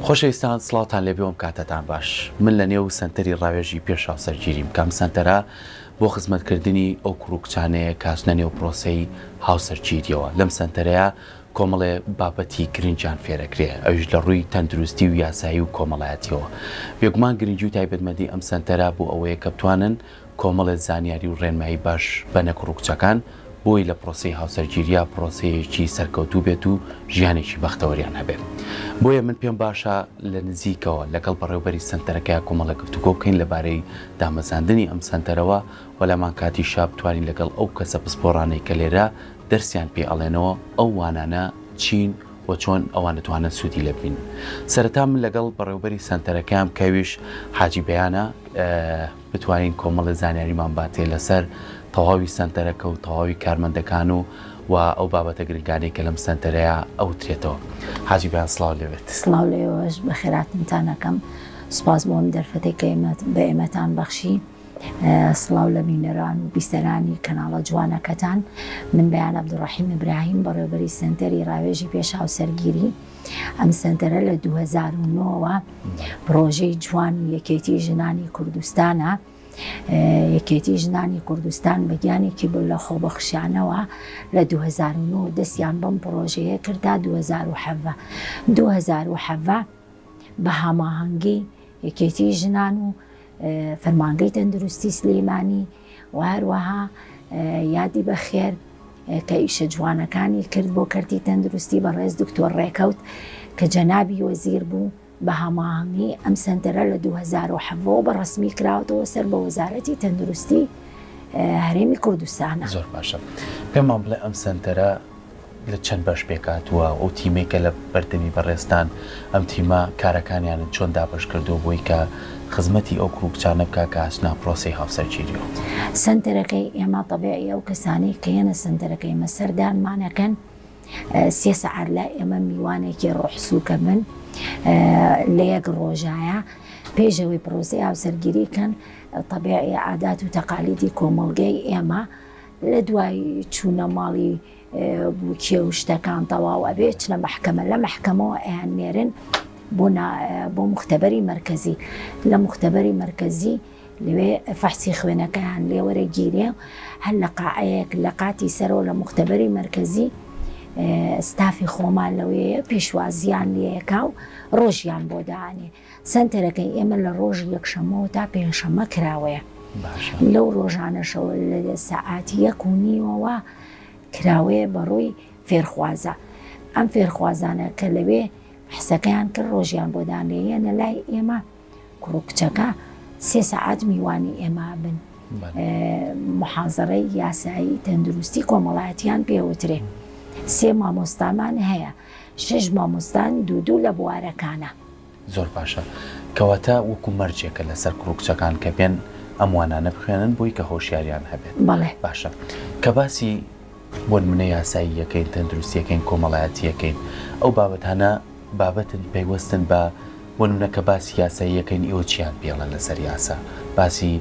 خۆشەویستان سڵاوتان لێبێ کاتتان باش من لە نێو سنتەری ڕاوێژی پێشاو سەرگیریم کام سنتەرە بۆ خزمەتکردنی ئەو کوڕکچانەیە کاچنە نێو پرۆسەی هاوسەرگیریەوە لەم سنتەرەیە کۆمەڵێ بابەتی گرنگیان فێرەکرێ ئەوش لە ڕووی تەندروستی و یاسایی و کۆمەڵایەتیەوە بێگومان گرنگی و تایبەتمەندی ئەم سنتەرە بۆ ئەوەیە کە بتوانن کۆمەڵێ زانیاری و ڕێنمایی باش بەنە کوڕکچەکان بۆی لە پرۆسی هاوسەرگیریە پرۆسەیەکی سەرکەوتوو بێت و ژیانێکی بەختەوەریان هەبێت بۆیە من پێم باشە لە نزیکەوە لەگەڵ بەڕێوەبەری سنتەرەکەی کۆمەڵە گفتوگۆ بکەین لەبارەی دامەزاندنی ئەم سنتەرەوە وەلامان کاتی شاب توانین لەگەڵ ئەو کەسە پسپۆڕانەی کە لێرە دەرسیان پێ ئەڵێنەوە ئەو وانانە چین و چۆن ئەوان دەتوانن سوودی لێ ببین سەرەتا من لەگەڵ بەڕێوەبەری سنتەرەکەم کەویش حاجی بەیانە بتوانین کۆمەڵە زانیاریمان باتێ لەسەر تەواوی سنتەرەکە و تەواوی کارمەندەکان و ئەو بابەتە گرنگانەی کە لەم سنتەرەیە ئەو ترێتەوە حاجی بەیان سڵاو لێوێت سڵاو لێوەش بە خێراتنتانەکەم سوپاس بۆ ئەم دەرفەتێک کە بە ئێمەتان بەخشی سڵاو لە بینەران و بیستەرانی کەناڵە جوانەکەتان من بەیان عەبدوڕەحیم ئیبراهیم بەڕێوەبەری سنتەری ڕاوێژی پێشاو سەرگیری ئەم سنتەرە لە 2009ەوە پرۆژەی جوان یەکێتی ژنانی کوردستانە یەکێتی ژنانی کوردستان بەگیانێکی بوو لە خۆبەخشیانەوە لە 2009 دەستیان بەم پرۆژەیە کردا 2007 بە هەماهەنگی یەکێتی ژنان و فەرمانگەی تەندروستی سلەیمانی و هەروەها یادی بەخێر کە ئیشە جوانەکانی کرد بۆ کەرتی تەندروستی بەڕێز دکتۆر ڕێکەوت کە جەنابی وەزیر بوو بە هەماهەنگی ئەم سنتەرە لە 2007 بە ڕسمی کراوەتەوە سەر بە وەزارەتی تەندروستی هەرێمی کوردستانە. زۆر باشە پێمان بڵێ ئەم سنتەرە لە چەند بەش پێکاتووە ئەو تیمێکە لە بەردەمی بەڕێستان ئەم تیمە کارەکانیان چۆن دابش کردو بۆی کە خزمەتی ئەو کوڕکچانە بکە کە ئاسنا پرۆسی هاوسەرگیریەوە. سنتەرەکەی ئێمە تەبیعی ئەو کەسانەی کە هێنە سنتەرەکەی ئێمە سەردانمانەکەن 3 سەعات لە ئێمە میوانێکی ڕۆحسووکە من لە یەک ڕۆژایە پێشەوەی پرۆسی هاوسەرگیریکەن تەبیعی عادات و تەقالیدی کۆمەڵگەی ئێمە لە دوای چوونە ماڵی بووکێ و شتەکان تەواو ئەبێ چنە مەحکەمە لە مەحکەمەوە ئەیان نێرن بۆ مختبەری مرکزی لە مختبەری مرکزی لەوێ فەحسی خوێنەکەیان لێوەرەگیرێ هەر لە قاعەیەک لە قاتی سەرەوە لە مختبەری مرکزی ستافی خۆمان لەوەیە پێشوازیان لێیەکا و ڕۆژیان بۆ داانێ سنتەرەکەی ئێمە لە ڕۆژی یەکشەمەوە تا پێنجشەممە کراوەیە لەو ڕۆژانەشەوە لە سەعاتی 1:30 کراوەیە بەڕووی فێرخوازە ئەم فێرخوازانە کە لەوێ حسەکەیان کرد ڕۆژیان بۆ دانێنە لای ئێمە کوڕکچەکە 3 سەعات میوانی ئێمە بن محازەرەی یاسایی تەندروستی کۆمەڵایەتیان پێوترێ 3 مامۆستامان هەیە 6 مامۆستان دوو لە بوارەکانە. زۆر باشە کەواتە وەکو مەرجێکە لەسەر کوڕکچەکان کە بێن ئەموانانە بخوێنن بۆی کە هۆشیاریان هەبێت. بەڵێ باشە کە باسی بۆ نمونە یاسایی یەکەین تەندروستیەکەین کۆمەڵایەتیەکەین ئەو بابەتانە بابەتن پەیوەستن بە بۆ نمونە کە باسی یاسایی یەکەین ئێوە چیان پێڵە لەسەر یاسا باسی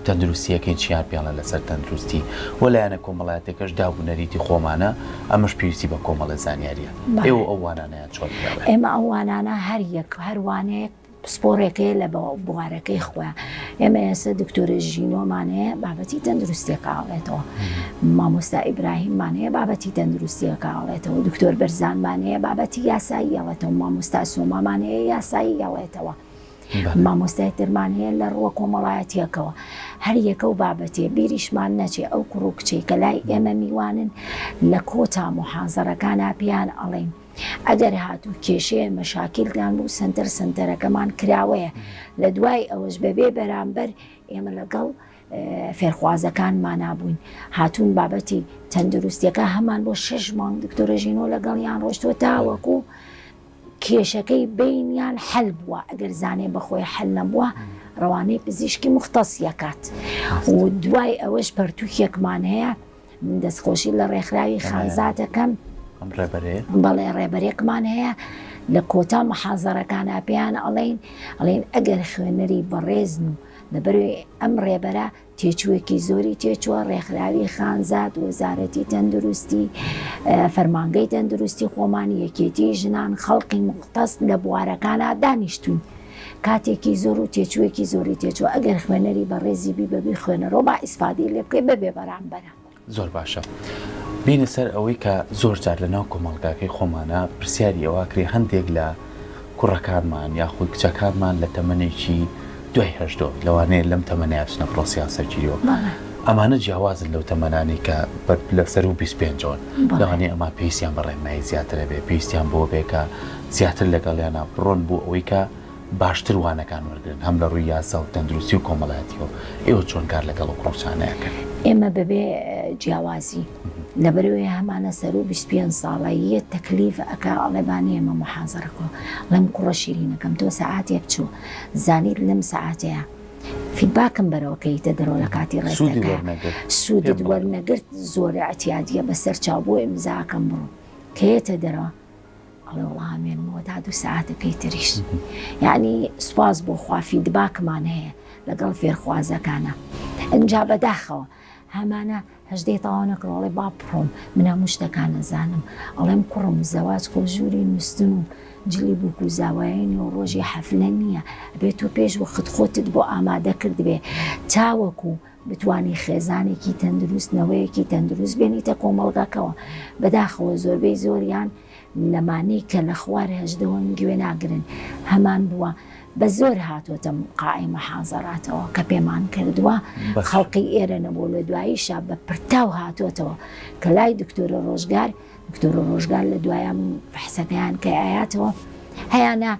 تەندروستیەکەی چیان پێڵە لەسەر تەندروستی وە لایەنە کۆمەڵایەتێکەکەش دابوونەریتی خۆمانە ئەمەش پێویستی بە کۆمەڵە زانیاریە ئێوە ئەو وانانەیان چۆن ئێمە ئەو وانانە هەر یەک هەروانەیە سپۆڕێکەیە لە بوارەکەی خۆیان ئێمە ئێستا دکتۆرە ژینۆمانەیە بابەتی تەندروستیەکەڵێتەوە مامۆستا ئیبراهیممانەیە بابەتی تەندروستیەکەڵێتەوە دکتۆر بەرزانمانەیە بابەتی یاسایی یاڵێتەوە مامۆستا سۆمامانەیە یاسایی یاڵێتەوە مامۆستای ترمانەیە لە ڕووە کۆمەڵایەتیەکەوە هەر یەکە و بابەتێ بیریشمان نەچێ ئەو کوڕکچەی کە لای ئێمە میوانن لە کۆتا محازەرەکانە پێیان ئەڵێن ئەگەر هاتوو کێشەیە مەشاکیلدان بوو سنتەرەکەمان کراوەیە لە دوای ئەوەش بەبێ بەرامبەر ئێمە لەگەڵ فێرخوازەکان مانابووین هاتوون بابەتی تەندروستیەکە هەمان بۆ 6 مانگ دکتۆرە ژینۆ لەگەڵیان ڕۆشتوە تاوەکو کێشەکەی بینیان حەل بووە ئەگەر زانێ بەخۆی حەل نەبووە ڕەوانەی پزیشکی مختصیەکات و دوای ئەوەش پەرتووکێکمان هەیە دەستخۆشی لە ڕێکخراوی خانزاتەکەم بەڵێ ڕێبەرێکمان هەیە لە کۆتا محازەرەکانە پێیان ئەڵێن ئەگەر خوێنەری بەڕێزن و لەبەروی ئەم ڕێبەرە تێچووێکی زۆری تێچووە ڕێکخراوی خانزاد وەزارەتی تەندروستی فەرمانگەی تەندروستی خۆمانی یەکێتی ژنان خەڵقی مختص لە بوارەکانە دانیشتوین کاتێکی زۆر و تێچووێکی زۆری تێچووە ئەگەر خوێنەری بە ڕێزی بی بەبی خوێنەرەوە با ئیسفادی لێ بکەی بەبێ بەرامبەرە. زۆر باشە بینە سەر ئەوەی کە زۆر جار لە ناو کۆمەڵگاکەی خۆمانە پرسیاری ئەوواکرێ هەندێک لە کوڕەکانمان یاخۆی کچەکانمان لە تەمەنێکی دوای هەژدۆ لەوانەیە لەم تەمەنای بچنە پرۆسی یاسەرگیریەوە ئەمانە جیاوازن لەو تەمەنانی کە لە سەر و 25 لەوانەیە ئەمە پێویستیان بە ڕێنمایی زیاترە بێ پێویستیان بۆ بێکە زیاتر لەگەڵیانە بڕۆن بۆ ئەوەی کە باشتر وانەکان وەرگن هەم لە ڕووی یاسا و تەندروستی و کۆمەڵایەتیەوە ئێوە چۆن کار لەگەڵ کوڕچانەیەکەن ئێمە بەبێ جیاوازی لەبەرەوەی هەمانە سەر و 25 ساڵە یە تەکلیف ئەکا ئەڵێبانی ئێمە محازەرەکە لەم کوڕە شیرینەکەم تۆ سەعاتێک چوو زانیت لەم سەعاتەیە فیدباکم بەرەوەکەیتە دەرەوە لە کاتی ڕێستەکە سوودت وەرنەگرت زۆر اعتیادیە بەسەر چاو بۆ ئیمزاکەم بڕۆ کەیتە دەرەوە ئەڵێ وڵامێنمەوە تا 2 سەعاتەکەی تریش یعنی سوپاس بۆ خوا فیدباکمان هەیە لەگەڵ فێرخوازەکانە ئەنجا بەداخەوە هەمانە هەژدەی تاوانەکڕۆڵێ با بڕۆم من هەموو شتەکان نەزانم ئەڵێم کوڕم زەواج کۆژووری نووسن و جلی بووک و زاوایانی و ڕۆژی حەفلە نییە بێت و پێش وەخت خۆتت بۆ ئامادە کرد بێ تاوەکو بتوانی خێزانێکی تەندروستنەوەیەکی تەندروست بێنیتە کۆمەڵگاکەوە بەداخەوە زۆربەی زۆریان لەمانەی کە لە خوار هەژدەوە گوێ ناگرن هەمان بووە بە زۆر هاتوۆتە قاعی مەحازەراتەوە کە پێمان کردووە خەڵقی ئێرە نەبوو لە دواییشە بە پرتاو هاتوۆتەوە کە لای دکتۆرە ڕۆژگار لە دوایان فەحسەکەیان کە ئاياتەوە هەیانە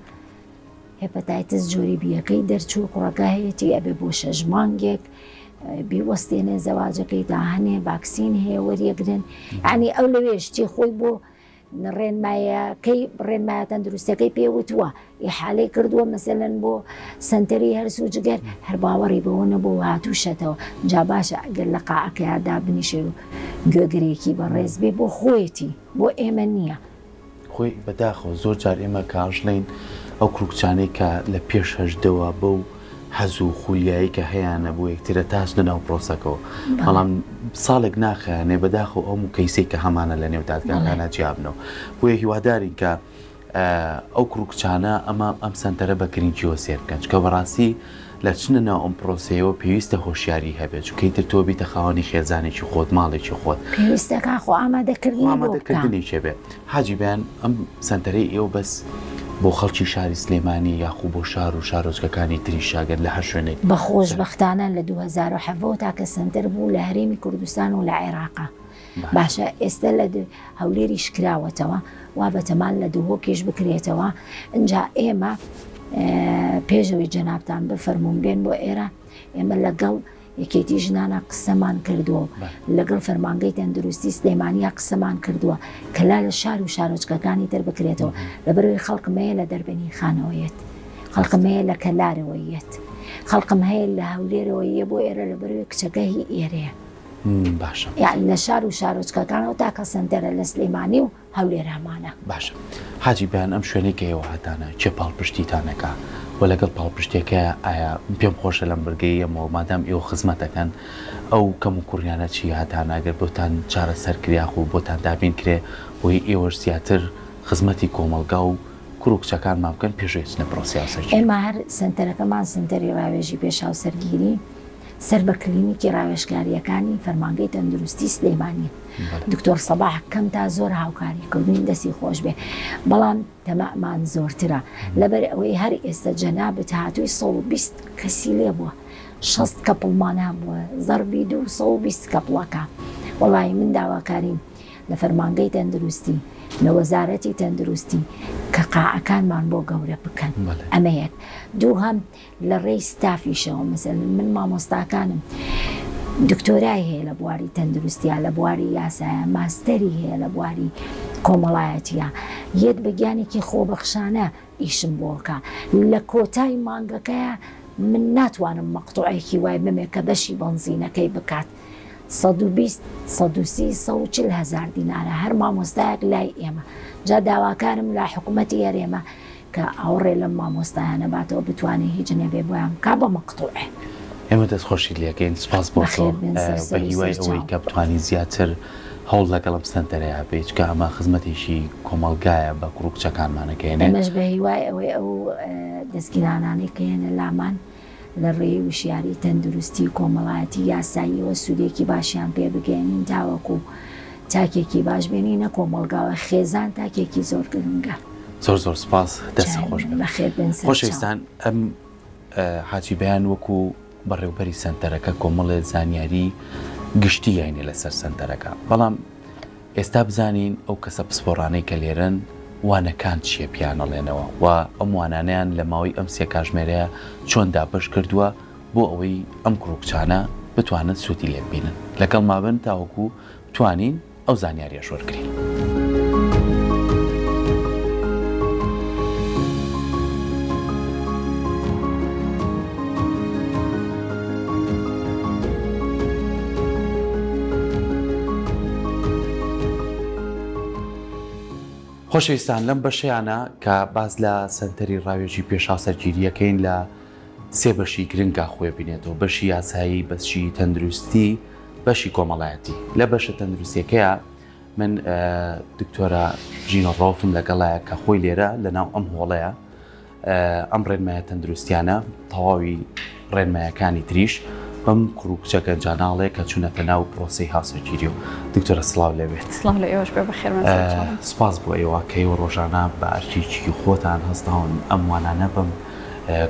هێپەتایتس جۆری بیەکەی دەرچوو کوڕەکە هەیەی ئەبێ بۆ 6 مانگێک بیوەستێنێ زەواجەکەی تا هەنێ ڤاکسین هەیە وەریەگرن ینی ئەو لەوێشتی خۆی بۆ ڕێنمایەکەی ڕێنمایە تەندروستەکەی پێوتووە ئیحالەی کردووە مەسەلەن بۆ سنتەری هەرس و جگەر هەر باوەڕی بەوە نەبوو هاتووشەتەوە جا باشە ئەگەر لە قاعەکەیدا بنیشێ و گوێگرێکی بەڕێز بێ بۆ خۆیەتی بۆ ئێمە نییە خۆی بەداخەوە زۆر جار ئێمە کاژڵین ئەو کوڕکچانەی کە لە پێش هەژدەوە بەو حەز و خولیایی کە هەیەە بۆ یەکترە تاش لەناو پرۆسەکەەوە بەڵام ساڵێک ناخەیانێ بەداخەوە ئەو کەیسێک کە هەمانە لە نێو دادگاکانە جیابنەوە بۆیە هیوادارین کە ئەو کوڕکچانە ئەمە ئەم سنتەرە بەگرنگیەوە سێر بکەن کە بەڕاستی لە چنە ناو ئەم پرۆسەیەوە پێویستە هۆشیاری هەبێت چکەیتر تۆ بیتە خاوەنی خێزانێکی خۆت ماڵێکی خۆت پێویستەکە خۆ ئامادەکردنی چێبێت حاجی بیان ئەم سنتەرەی ئێوە بەس بۆ خەڵکی شاری سلێمانی یاخوو بۆ شار و شارۆچکەکانی تری شاگەر لە هەر شوێنێک بە خۆشبەختانە لە 2007 تاکە سنتەر بوو لە هەرێمی کوردستان و لە عێراقا باشە ئێستا لە هەولێری شکراوەتەوە وا بەتەمان لە دووهۆکێش بکرێتەوە اینجا ئێمە پێشەوەی جەنابتان بفەرموون بێن بۆ ئێرە ئێمە لەگەڵ یەکێتی ژنانە قسەمان کردووە لەگەڵ فەرمانگەی تەندروستی سلێمانیە قسەمان کردووە کەلا لە شار و شارۆچکەکانی تر بکرێتەوە لەبەرەوەی خەڵکم هەیە لە دەربەنی خانەوەیەت خەڵکم هەیە لە کەلارەوەیەت خەڵکم هەیە لە هەولێرەوەیە بۆ ئێرە لەبەرەوەی کچەکە هی ئێرەیە باشە یان لە شار و شارۆچکەکانەوە تاکە سنتەرە لە سلێمانی و هەولێر هەمانە باشە حاجی بیان ئەم شوێنەی کە ئێوە هاتانە چێ پاڵپشتیتانەکە و لەگەڵ پاڵپشتێکە ئایا پێم خۆشە لەم بەرگەی ئەمەوە مادام ئێوە خزمەتەکەن ئەو کەم و کوڕیانە چی هاتانەگەر بۆتان چارە سەرکریاخ و بۆتان دابین کرێ بۆی ئێوەش زیاتر خزمەتی کۆمەلگا و کوڕ و کچەکانمان بکەن پێشێچنە پرۆسی هاوسەرگیری ئێمە هەر سنتەرەکەمان سنتەری ڕاوێژی پێش هاوسەرگیری سەر بە کلینیکی ڕاوێژکاریەکانی فەرمانگەی تەندروستی سلێمانی دکتۆر سەباح کەم تا زۆر هاوکاری کردوین دەستی خۆش بێ بەڵام تەمەمان زۆرترە لەبەر ئەوەی هەر ئێستا جەنابەت هاتووی 120 کەسی لێ بووە 6 کەپڵمان هەبووە زەربی 220 کەپڵەکە وەڵی من داواکاریم لە فەرمانگەی تەندروستی لە وەزارەتی تەندروستی کە قاعەکانمان بۆ گەورە بکەن ئەمە یەک دوو هەم لە ڕێی ستافیشەوە مەسەلەن من مامۆستاکانم دکتۆرای هەیە لە بواری تەندروستیە لە بواری یاسایە ماستەری هەیە لە بواری کۆمەڵایەتیە یەک بەگیانێکی خۆبەخشانە ئیشم بۆکە لە کۆتای مانگەکەیە من ناتوانم مەقتوعێکی وای بمێ کە بەشی بەنزینەکەی بکات 120 130 140 هزار دینارە هەر مامۆستایەک لای ئێمە جا داواکارم لە حکوومەتی هەرێمە کە ئەوڕێ لەم مامۆستایانە باتەوە بتوانێت هیچ نەبێ بۆیان کا بە مەقتوعێ ئێمە دەستخۆشی لەکەین سپاس بۆ تۆ بە هیوای ئەوەی کە بتوانین زیاتر هەوڵ لەگەڵم سنتەرەیە بێت کە ئەمە خزمەتێکی کۆمەلگایە بە کوڕ کچەکانمانەکەێنێ ئەمەش بە هیوای ئەوەی ئەو دەستگیرانانەی کەێنە لامان لە ڕێی وشیاری تەندروستی و کۆمەڵایەتی یاساییەوە سوودێکی باشیان پێ بگەێنین تاوەکو تاکێکی باش بێنینە کۆمەلگاوە خێزان تاکێکی زۆر گرنگە. زۆر سپاس دەستە خۆش بەخێر بن خۆشەویستان ئەم حاجی بەیان وەکو بەڕێوبەری سنتەرەکە کۆمەڵێ زانیاری گشتی یاینێ لەسەر سنتەرەکە بەڵام ئێستا بزانین ئەو کەسە پسپۆڕانەی کە لێرن وانەکان چیە پیانەڵێنەوە و ئەم وانانیان لە ماوەی ئەم سێ کاژمێرەیە چۆن داپەش کردووە بۆ ئەوەی ئەم کوڕکچانە بتوانن سوودی لێ ببینن لەگەڵ مابن تاوەکو بتوانین ئەو زانیاریە شۆرکرین. خۆشەویستان لەم بەشەیانە کە باز لە سنتەری ڕاوێژی پێشا سەرگیریەکەین لە سێ بەشی گرنگا خۆی بینێتەوە بەشی یاسایی بەشی تەندروستی بەشی کۆمەڵایەتی لە بەشە تەندروستیەکەیە من دکتۆرە ژینۆ ڕۆفم لەگەڵایە کە خۆی لێرە لەناو ئەم هۆڵەیە ئەم ڕێنمایە تەندروستیانە تەواوی ڕێنمایەکانی تریش بەم کوڕکچە گەنجاناڵێک کە چوونەتە ناو پرۆسی هاوسەرگیری و دکتۆرە سڵاو لەوێت. سڵاو لە ئێوەش بێ بەخێر سپاس بۆ ئێوە کە ئێوە ڕۆژانە بە ئەرچێکی خۆتان هەستاون ئەم وانانە بەم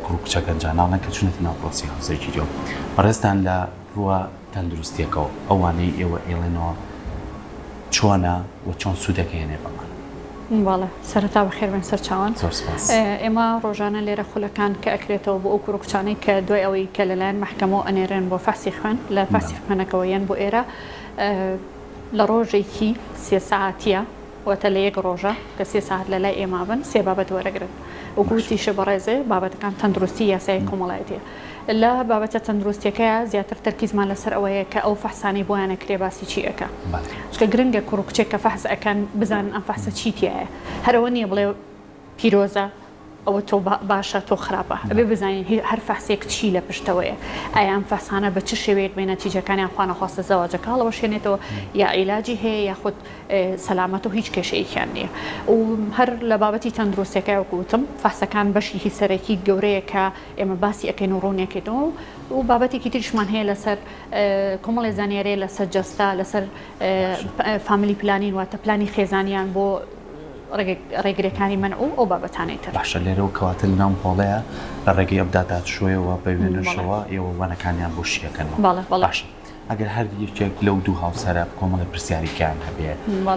کوڕکچە گەنجاناڵە کە چوونەتە ناو پرۆسی هاوسەرگیری و بەڕێستان لە ڕووە تەندروستیەکەەوە ئەوانەی ئێوە ئێڵێنەوە چۆنە و چۆن سوودەکەێنێ بەمان. باڵە سەرەتا بەخێر بن سەر چاوان ئێمە ڕۆژانە لێرە خولەکان کە ئەکرێتەوە بۆ ئەو کوڕکچانەی کە دوای ئەوەی کە لەلایەن مەحکەمەوە ئەنێرن بۆ فاسی خوێن لە فاسی خوێنەکەەوە یان بۆ ئێرە لە ڕۆژێکی 3 ساعتیە وەتە لە یەک ڕۆژە کە 3 ساعت لە لای ئێمە بن 3 بابەت وەرەگرن وگوتیشە بەڕێزێ بابەتەکان تەندروستی یاسای کۆمەڵایەتیە لە بابەتە تەندروستیەکە زیاتر تەرکیزمان لەسەر ئەوەیە کە ئەو فەحسانی بۆیانە کرێ باسی چی ئەەکە چکە گرنگە کوڕکچێک کە فەحس ئەەکەن بزانن ئەم فەحسە چیتیایە هەرەوە نییە بڵێ پیرۆزە ئەوە تۆ باشە تۆ خراپە ئەبێ بزانین هەر فەحسێک چی لە پشتەوەیە ئایا ئەم فەحسانە بە چ شێوەیەک بێ نەتیجەکانیان خوا نەخواستە زەواجەکەڵەوە شوێنێتەوە یا عیلاجی هەیە یاخود سەلامەت و هیچ کێشەیەکیان نییە و هەر لە بابەتی تەندروستەکە وەکوتم فەحسەکان بەشی سەرەکی گەورەیە کە ئێمە باسی ئەەکەین و ڕوونیەکەیتەوە و بابەتێکی تریشمان هەیە لەسەر کۆمەڵی زانیارەیە لەسەر جەستا لەسەر فامیلی پلانین واتە پلانی خێزانیان بۆ ڕێگرەکانی من ئەو بابەتانەی تر باشە لێرە و کەواتە لەناو پۆڵەیە لە ڕێگەی ئەبدادات شوێەوە بە وێنشەوە ئێوە وانەکانیان بۆ شیەکەنەوە باشە ئەگەر هەر یەکێک لەو دوو هاوسەرە کۆمەڵی پرسیاریکیان هەبێ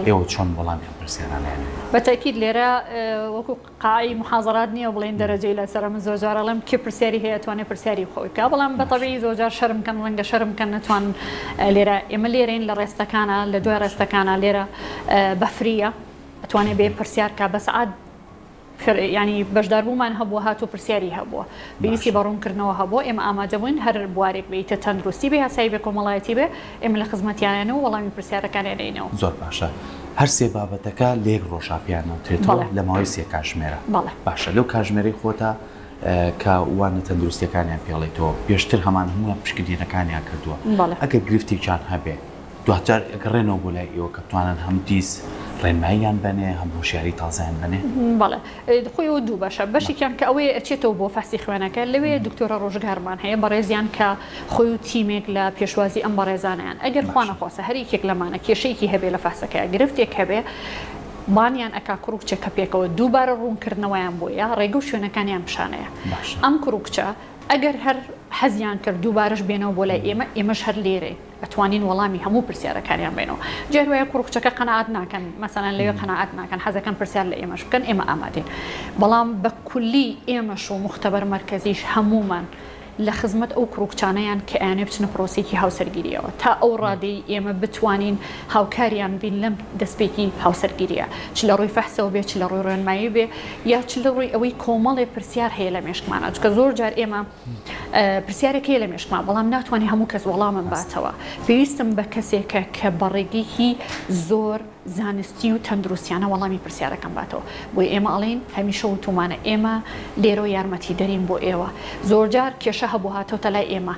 ئێوە چۆن وەڵامیان پرسیارانیان بەتاکید لێرە وەکو قاعی محاضرات نییە بڵێن دەرەجەی لەسەر من زۆر جارەڵم کێ پرسیاری هەیە توانێت پرسیاری خۆی کا بەڵام بەتەبیعی زۆر جار شەرمکەن ڕەنگە شەرمکەن نەتوان لێرە ئێمە لێرەین لە ڕێستەکانە لە دوای ڕێستەکانە لێرە بەفریە ئەتوانێت بێ پرسیار کا بە سەعات ینی بەشداربوومان هەبووە هاتوو پرسیاری هەبووە بەویستی بەڕوونکردنەوە هەبووە ئێمە ئامادەبووین هەر بوارێک بێتە تەندروستی بێ یاسایی بێ کۆمەڵایەتی بێ ئێمە لە خزمەتیانێنەوە وەڵامی پرسیارەکانێنەوە زۆر باشە هەر سێ بابەتەکە لێک ڕۆژاپیانەوتێتەوە لە ماوەی 3 کاتژمێرە باشە لەو کاتژمێرەی خۆتە کە وانە تەندروستیەکانیان پێڵێتەوە پێشتر هەمان هەموو پشکنینەکانیان کردووە ئەگەر گرفتێکیان هەبێ دواتر گەڕێنەوە بۆ لای ئێوە کە بتوانن هەم دیس ڕێنماییان بنێ هەم هۆشیاری تازایان بنێ بەڵێ خۆی دوو بەشە بەشێکیان کە ئەوەی ئەچێتەوە بۆ فاسی خوێنەکە لەوێ دکتۆرە ڕۆژگارمان هەیە بەڕێزیان کە خۆی و تیمێک لە پێشوازی ئەم بەڕێزانیان ئەگەر خوا نەخواسە هەر یەکێک لەمانە کێشەیەکی هەبێ لە فاسەکەیە گرفتێک هەبێ بانیان ئەکا کوڕکچە کە پێکەوە دووبارە ڕوونکردنەوەیان بۆیە ڕێگە و شوێنەکانیان پیشانەیە ئەم کوڕکچە ئەگەر هەر حەزیان کرد دووبارەش بێنەوە بۆ لای ئێمەش هەر لێرێ ئەتوانین وەڵامی هەموو پرسیارەکانیان بێنەوە جاروایە کوڕکچەکە قەنەعات ناکەن مەسەلەن لەوێ قەنەعات ناکەن حەزەکەن پرسیار لە ئێمەش بکەن ئێمە ئامادەین بەڵام بە کولی ئێمەش و مختبەر مەرکەزیش هەمومان لە خزمەت ئەو کوڕکچانەیان کە ئەیانێ بچنە پرۆسێکی هاوسەرگیریەوە تا ئەو ڕادەی ئێمە بتوانین هاوکاریان بین لەم دەستپێکی هاوسەرگیریە چ لە ڕووی فەحسەوە بێ چ لە ڕووی ڕێنمایی بێ یا چ لە ڕووی ئەوەی کۆمەڵێ پرسیار هەیە لە مێشکمانە چکە زۆر جار ئێمە پرسیارێکی لە مێشکمان بەڵام ناتوانانی هەموو کەس وەڵامم باتەوە پێویستم بە کەسێکە کە بەڕێگەیەکی زۆر زانستی و تەندروستیانە وەڵامی پرسیارەکەم باتەوە بۆی ئێمە ئەڵین هەمیشە وتومانە ئێمە لێرە یارمەتی دەرین بۆ ئێوە زۆر جار کێشە هەبوو هاتەوتە لای ئێمە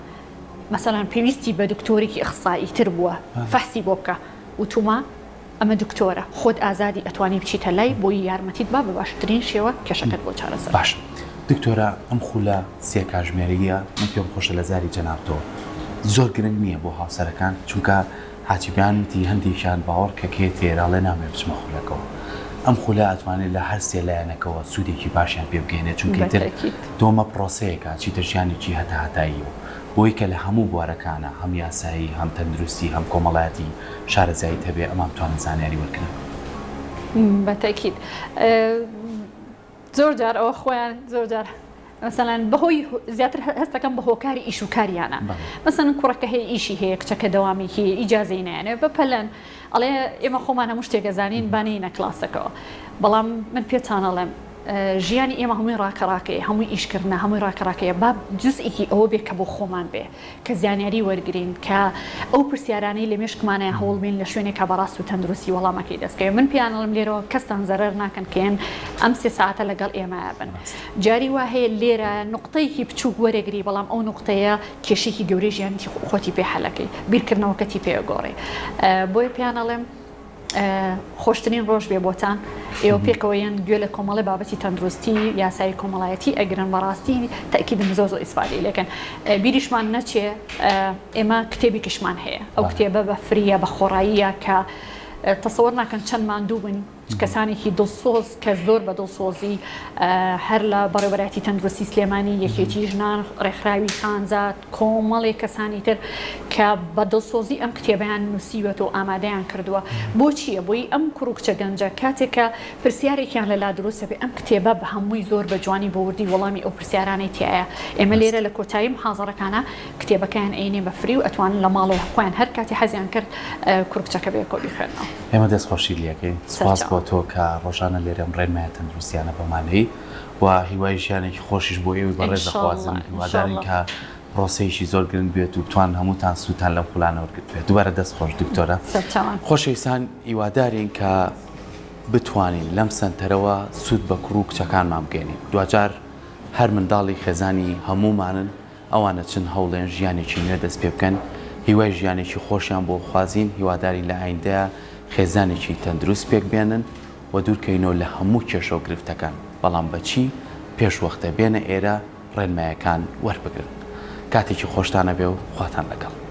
مثلا پێویستی بە دکتۆرێکی ئەخسایی تر بووە فەحسی بۆ بکە وتوما ئەمە دکتۆرە خۆت ئازادی ئەتوانی بچیتە لای بۆی یارمەتیت با بە باشترین شێوە کێشەکەت بۆ چارەسەر. باش دکتۆرە ئەم خولە سێ کاژمێرەیە من پێم خۆشە لە زاری جەنابتەوە زۆر گرنگ نییە بۆ هاوسەرەکان چونکە هاچیبیانتی هەندێکیان باوەڕ کە کێ تێراڵێ نامێ بچمە خولەکەەوە ئەم خولە ئەتوانێت لە هەر سێ لایەنەکەەوە سوودێکی باشیان پێ بگەێنێت چونکە تر تۆمە پرۆسەیەکە چیتە ژیانێکی هەتاهتاییەوە بۆی کە لە هەموو بوارەکانە هەم یاسایی هەم تەندروستی هەم کۆمەڵایەتی شارەزایی هەبێ ئەمان بتوانن زانیاری وەرگرن. بەتەکیت زۆر جار ئەوە خۆیان زۆر جار مثلەن بەهۆی زیاتر هەستەکەم بە هۆکاری ئیش و کاریانە مەسەن کوڕەکە هەیە ئیشی هەیە کچەکە دەوامیکی ئیجازەی نایانێ بەپەلەن ئەڵێ ئێمە خۆمان هەموو شتێکە زانین بانەینە کلاسەکەەوە بەڵام من پێتانەڵێم ژیانی ئێمە هەمووی ڕاکەڕاکەیە هەمووی ئیشکردنە هەمووی ڕاکەڕاکەیە با جزئێکی ئەوە بێت کە بۆ خۆمان بێ کە زانیاری وەرگین کە ئەو پرسیارانەی لە مێشکمانە هەوڵبین لە شوێنێکە بەڕاست و تەندروستی وەڵامەکەی دەستکەوێت من پیانەڵم لێرەوە کەستان زەرەر ناکەن کێن ئەم سێ ساعتە لەگەڵ ئێمە بن جاری وا هەیە لێرە نقطەیەکی بچووک وەرەگری بەڵام ئەو نقطەیە کێشێکی گەورەی ژیانی خۆتی پێ حەلەکەی بیرکردنەوەکەتی پێگۆڕێ بۆیە پیانەڵێم خۆشترین ڕۆژ بێ بۆتان ئێوە پێکەوەیان گوێ لە کۆمەڵی بابەتی تەندروستی یاسایی کۆمەڵایەتی ئەگرن بەڕاستی تاکیدم زۆر ئیسفادەی لەکەن بیریشمان نەچێ ئێمە کتێبێکیشمان هەیە ئەو کتێبە بە فریە بە خۆڕاییە کە تەسەوەر ناکەن چەند ماندوو بن کەسانێکی دڵسۆز کە زۆر بە دڵسۆزی هەر لە بەڕێوەبەتی تەندروستی سلێمانی یەکێتی ژنان ڕێکخراوی خانزات کۆمەڵێک کەسانی تر کە بە دڵسۆزی ئەم کتێبیان نووسیوەت و ئامادەیان کردووە بۆچییە بۆی ئەم کوڕکچە گەنجە کاتێکە پرسیارێکیان لەلا دروستە بێ ئەم کتێبە بە هەمووی زۆر بە جوانی بۆوردی وەڵامی ئەو پرسیارانەی تایە ئێمە لێرە لە کۆتایی محاضەرەکانە کتێبەکەیان عینێ بە فری و ئەتوانن لە ماڵێ خۆیان هەر کاتی حەزیان کرد کوڕکچەکە بێ کۆبی خوێنەوە. ئێمە دەستخۆشی لەکەین سپاس بۆ تۆ کە ڕۆژانە لێرەم ڕێنمایە تەندروستیانە بەمانەی و هیوای ژیانێکی خۆشیش بۆ ئێوەی بەڕێز دەخوازم هیوادارین کە پرۆسەیەکی زۆر گرنگ بێت و بتوان هەمووتان سووتان لەم خولانە وەرگرت بێت. دووبارە دەستخۆش دکتۆرە خۆشەویستان هیوادارین کە بتوانین لەم سەنتەرەوە سوود بە کوڕ و کچەکانمان بگەێنین. دوجار هەر منداڵی خێزانی هەموومانن ئەوانە چەند هەوڵێن ژیانێکی نوێ دەست پێ بکەن هیوای ژیانێکی خۆشیان بۆ خوازین هیواداری لە ئایندەیە خێزانێکی تەندروست پێک بێنن و دوورکەینەوە لە هەموو کێشە و گرفتەکان بەڵام بەچی پێشوەختە بێنە ئێرە ڕێنمایەکان وەربگرن. کاتێکی خۆشتانە بێ و خواتان لەگەڵ.